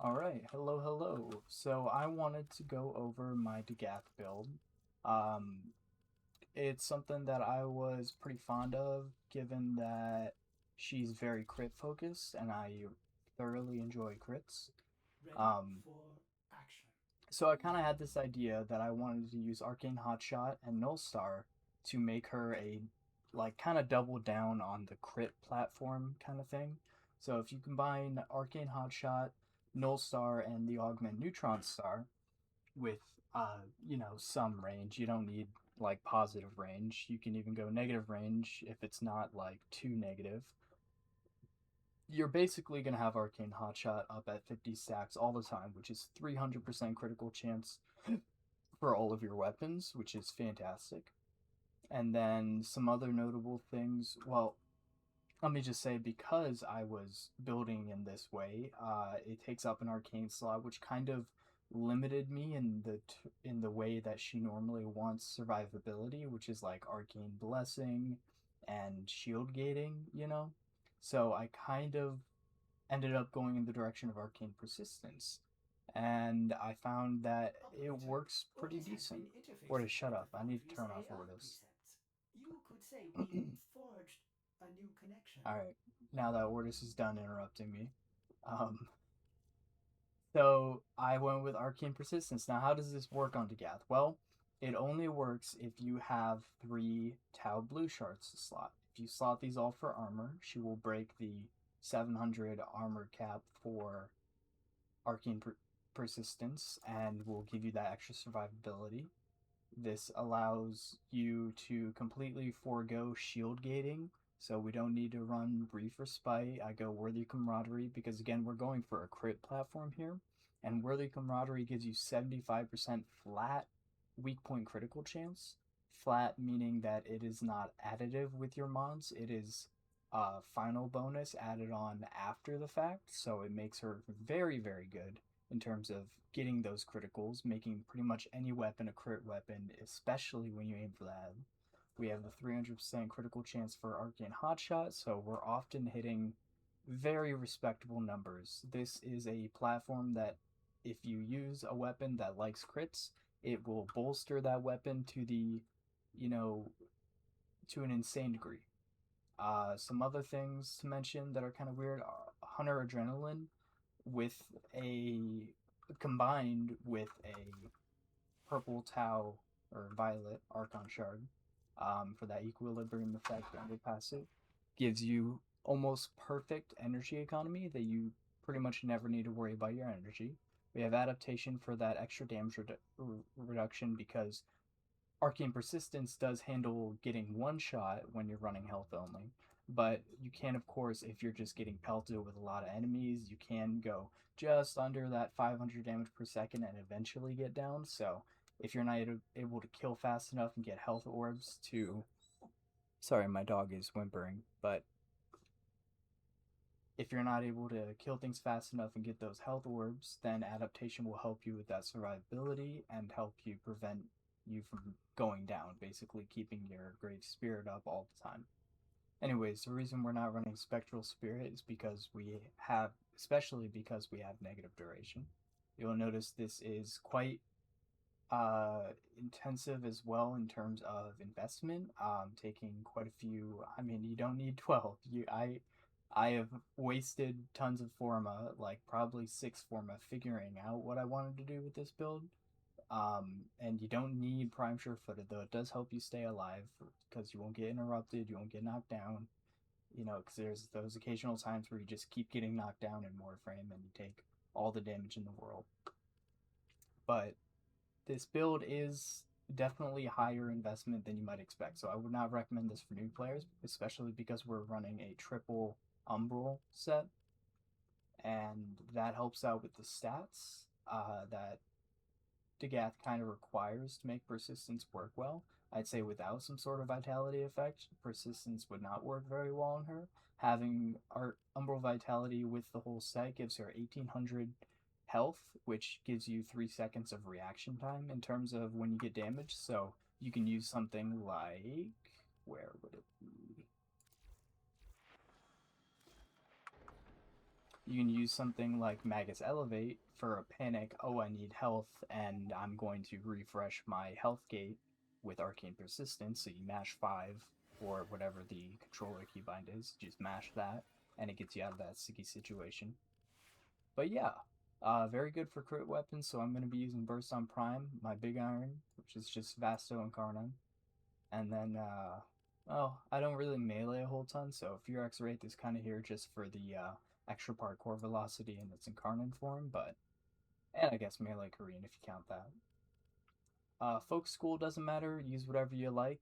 Alright, hello. So I wanted to go over my Dagath build. Um, it's something that I was pretty fond of, given that she's very crit focused, and I thoroughly enjoy crits. Ready Um, for action. so I kind of had this idea that I wanted to use Arcane Hotshot and Null Star to make her a, like, kind of double down on the crit platform kind of thing. So if you combine Arcane Hotshot, Null Star, and the Augment Neutron Star with, some range, you don't need like positive range. You can even go negative range if it's not like too negative. You're basically going to have Arcane Hotshot up at 50 stacks all the time, which is 300% critical chance for all of your weapons, which is fantastic. And then some other notable things. Well, let me just say, because I was building in this way, it takes up an arcane slot, which kind of limited me in the way that she normally wants survivability, which is like arcane blessing and shield gating. So I kind of ended up going in the direction of arcane persistence, and I found that it Operator, works pretty Ordis has decent. been Or to interfacing shut with up. I need to Foundry's turn off AI Ordis. precepts. You could say we forged a new connection. Alright, now that Ordis is done interrupting me. Um, so I went with Arcane Persistence. Now, how does this work on Dagath? Well, it only works if you have 3 Tau Blue Shards to slot. If you slot these all for armor, she will break the 700 armor cap for Arcane Persistence and will give you that extra survivability. This allows you to completely forego shield gating, so we don't need to run Brief or Spite. I go Worthy Camaraderie because, again, we're going for a crit platform here, and Worthy Camaraderie gives you 75% flat weak point critical chance. Flat meaning that it is not additive with your mods, it is a final bonus added on after the fact, so it makes her very, very good in terms of getting those criticals, making pretty much any weapon a crit weapon, especially when you aim for that. We have the 300% critical chance for Arcane Hotshot, so we're often hitting very respectable numbers. This is a platform that, if you use a weapon that likes crits, it will bolster that weapon you know, to an insane degree. Some other things to mention that are kind of weird are Hunter Adrenaline with a combined with a purple Tau or violet Archon Shard for that equilibrium effect under passive gives you almost perfect energy economy that you pretty much never need to worry about your energy. We have adaptation for that extra damage reduction because Arcane Persistence does handle getting one shot when you're running health only, but you can, of course, if you're just getting pelted with a lot of enemies, you can go just under that 500 damage per second and eventually get down. So if you're not able to kill fast enough and get health orbs to. Sorry, my dog is whimpering, but if you're not able to kill things fast enough and get those health orbs, then adaptation will help you with that survivability and help you prevent you from going down, basically keeping your great spirit up all the time. Anyways, the reason we're not running Spectral Spirit is because especially because we have negative duration. You'll notice this is quite intensive as well in terms of investment. Taking quite a few. I mean, you don't need 12. I have wasted tons of forma, like probably 6 forma, figuring out what I wanted to do with this build. And you don't need Prime Sure-Footed, though it does help you stay alive because you won't get interrupted, you won't get knocked down. Because there's those occasional times where you just keep getting knocked down in Warframe and you take all the damage in the world. But this build is definitely higher investment than you might expect. So I would not recommend this for new players, especially because we're running a triple Umbral set, and that helps out with the stats that Dagath kind of requires to make persistence work well. I'd say without some sort of vitality effect, persistence would not work very well on her. Having our Umbral Vitality with the whole set gives her 1800 health, which gives you 3 seconds of reaction time in terms of when you get damaged. So you can use something like. Where would it be? You can use something like Magus Elevate for a panic. Oh, I need health, and I'm going to refresh my health gate with Arcane Persistence. So you mash 5 or whatever the controller keybind is. Just mash that, and it gets you out of that sticky situation. But yeah, very good for crit weapons. So I'm going to be using Burst on Prime, my Big Iron, which is just Vasto and Karnan. And then, oh, I don't really melee a whole ton, so Furex Wraith is kind of here just for the extra parkour velocity in its incarnate form, but, and I guess melee Korean if you count that. Folk School doesn't matter, use whatever you like.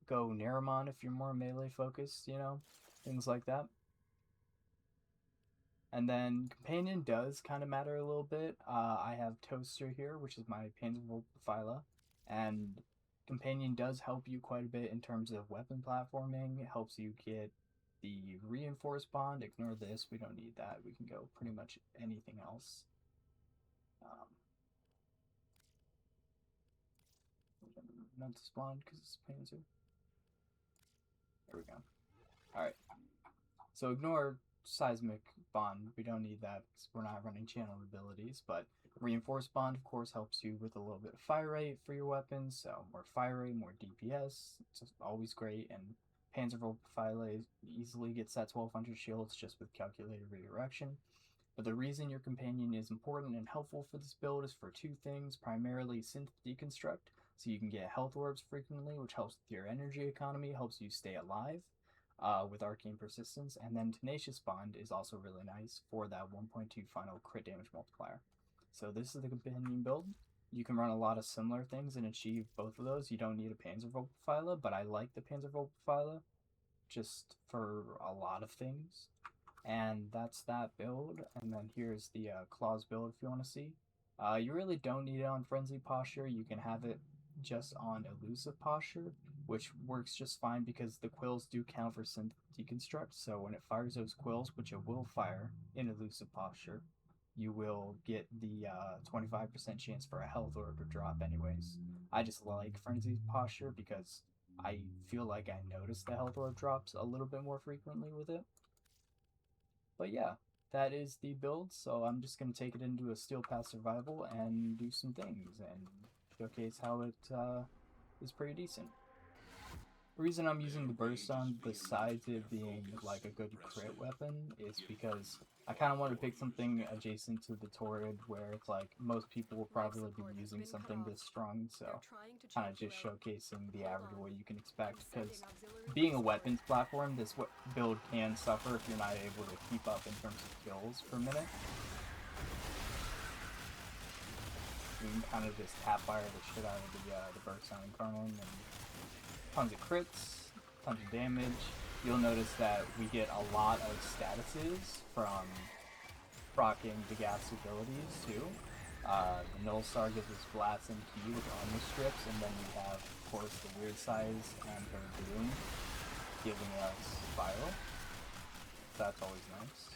Go Naramon if you're more melee focused, things like that. And then Companion does kind of matter a little bit. I have Toaster here, which is my Panzervolt Phyla, and Companion does help you quite a bit in terms of weapon platforming. It helps you get the Reinforced Bond. Ignore this, we don't need that. We can go pretty much anything else. Not to spawn because it's Panzer. There we go. Alright. So ignore Seismic Bond. We don't need that because we're not running channel abilities, but Reinforced Bond, of course, helps you with a little bit of fire rate for your weapons, so more fire rate, more DPS. It's always great, and Panzervolt Phyla easily gets that 1200 shields just with calculated redirection. But the reason your companion is important and helpful for this build is for two things, primarily synth deconstruct, so you can get health orbs frequently, which helps with your energy economy, helps you stay alive with Arcane Persistence, and then Tenacious Bond is also really nice for that 1.2 final crit damage multiplier. So this is the companion build. You can run a lot of similar things and achieve both of those. You don't need a Panzervolt Phyla, but I like the Panzervolt Phyla just for a lot of things. And that's that build. And then here's the Claws build if you want to see. You really don't need it on Frenzy Posture. You can have it just on Elusive Posture, which works just fine because the quills do count for Synth Deconstruct. So when it fires those quills, which it will fire in Elusive Posture, you will get the 25% chance for a health orb to drop anyways. I just like Frenzy Posture because I feel like I notice the health orb drops a little bit more frequently with it. But yeah, that is the build, so I'm just going to take it into a Steel Path Survival and do some things and showcase how it is pretty decent. The reason I'm using the burst on besides it being like a good crit weapon is because I kind of want to pick something adjacent to the Torrid where it's like most people will probably be using something this strong, so kind of just showcasing the average of what you can expect, because being a weapons platform, this build can suffer if you're not able to keep up in terms of kills per minute. You can kind of just tap fire the shit out of the burst on Incarnate and tons of crits, tons of damage. You'll notice that we get a lot of statuses from proccing Dagath's abilities too. The Null Star gives us Blast and Key with armor strips, and then we have, of course, the Weird Size and her Doom giving us Spiral. That's always nice.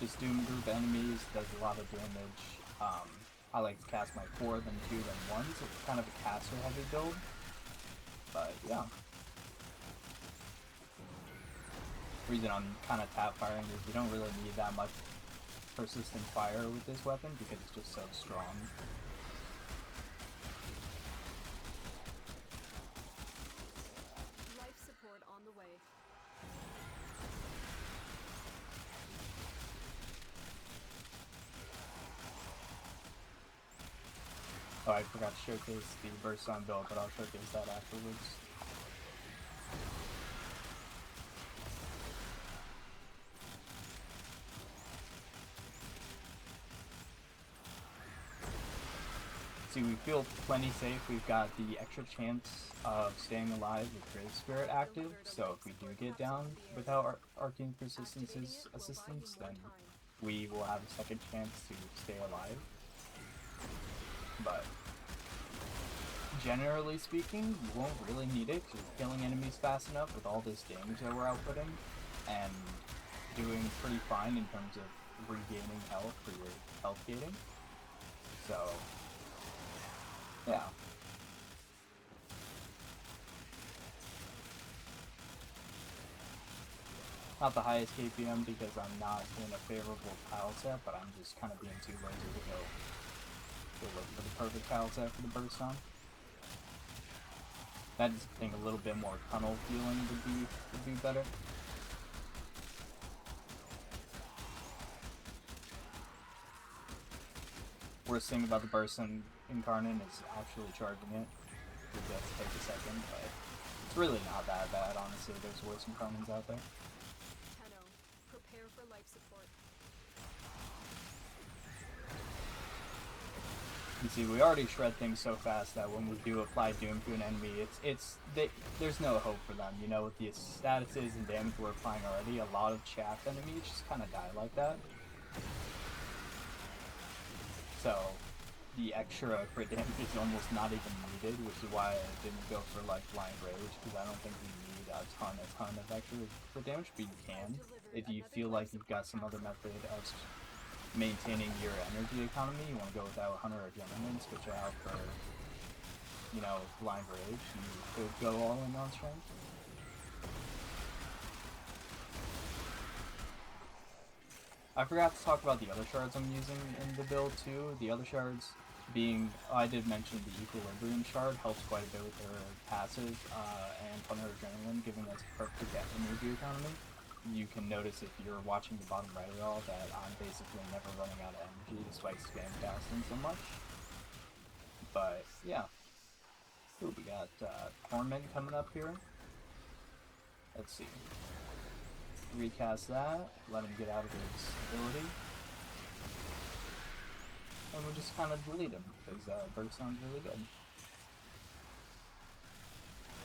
Just Doom group enemies does a lot of damage. I like to cast my 4, then 2, then 1, so it's kind of a caster heavy build. But yeah. The reason I'm kind of tap firing is you don't really need that much persistent fire with this weapon because it's just so strong. Life support on the way. Oh, I forgot to showcase the burst on build, but I'll showcase that afterwards. See, we feel plenty safe. We've got the extra chance of staying alive with Grave Spirit active, so if we do get down without Arcane Persistence's assistance, then we will have a second chance to stay alive. But generally speaking, you won't really need it because you're killing enemies fast enough with all this damage that we're outputting, and doing pretty fine in terms of regaining health for your health gating. So yeah. Not the highest KPM because I'm not in a favorable tile set, but I'm just kind of being too lazy to go look for the perfect tile set for the burst on. I just think a little bit more tunnel feeling would be better. Worst thing about the burst on Incarnate is actually charging it. It does take a second, but it's really not that bad, honestly. There's worse Incarnates out there. Tenno, prepare for life support. You see, we already shred things so fast that when we do apply Doom to an enemy, there's no hope for them. You know, with the statuses and damage we're applying already, a lot of chaff enemies just kind of die like that. So, the extra crit damage is almost not even needed, which is why I didn't go for, like, Blind Rage, because I don't think we need a ton of extra crit damage, but you can, if you feel like you've got some other method of maintaining your energy economy. You want to go without Hunter or Gentleman, switch it out for, you know, Blind Rage. You could go all in on strength. I forgot to talk about the other shards I'm using in the build too. The other shards being, I did mention the Equilibrium shard helps quite a bit with their passive and Hunter Adrenaline, giving us perfect energy economy. You can notice if you're watching the bottom right at all that I'm basically never running out of energy despite spam casting so much. But yeah. Ooh, we got Torment coming up here. Let's see. Recast that, let him get out of his ability. And we'll just kind of delete him, because Bird sounds really good.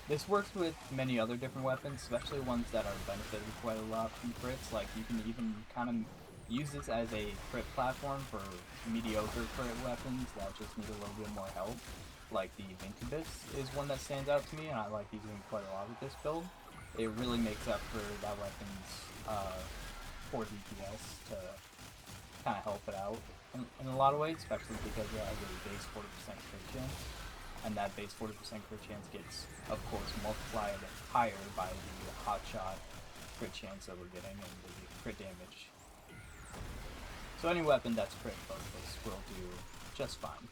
This works with many other different weapons, especially ones that are benefited quite a lot from crits. Like, you can even kind of use this as a crit platform for mediocre crit weapons that just need a little bit more help. Like the Incubus is one that stands out to me, and I like using it quite a lot with this build. It really makes up for that weapon's poor DPS to kind of help it out in a lot of ways, especially because it has a base 40% crit chance. And that base 40% crit chance gets, of course, multiplied higher by the hotshot crit chance that we're getting and the crit damage. So any weapon that's crit focused will do just fine.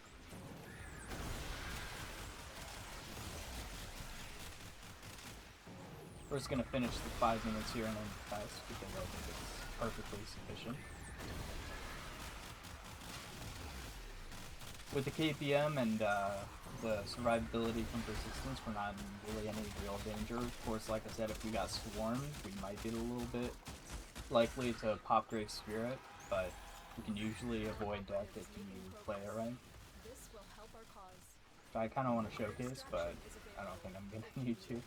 We're just gonna finish the 5 minutes here and then test because I think it's perfectly sufficient. With the KPM and the survivability from persistence, we're not in really any real danger. Of course, like I said, if we got swarmed, we might be a little bit likely to pop Grave Spirit, but we can usually avoid death if you play it right. This will help our cause. I kind of want to showcase, but I don't think I'm gonna need to.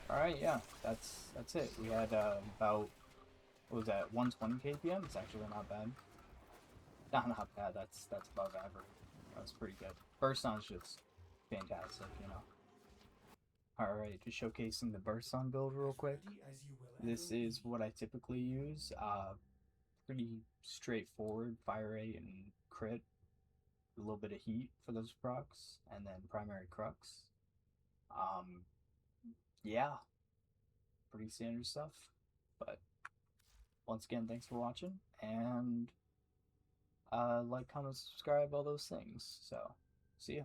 Alright, yeah, that's it. We had about, what was that, 120 KPM? It's actually not bad. Not bad, that's above average. That's pretty good. Burst on's just fantastic, you know. Alright, just showcasing the burst on build real quick. This is what I typically use. Pretty straightforward, fire rate and crit. A little bit of heat for those procs, and then primary crux. Yeah, pretty standard stuff. But once again, thanks for watching, and like, comment, subscribe, all those things. So, see ya.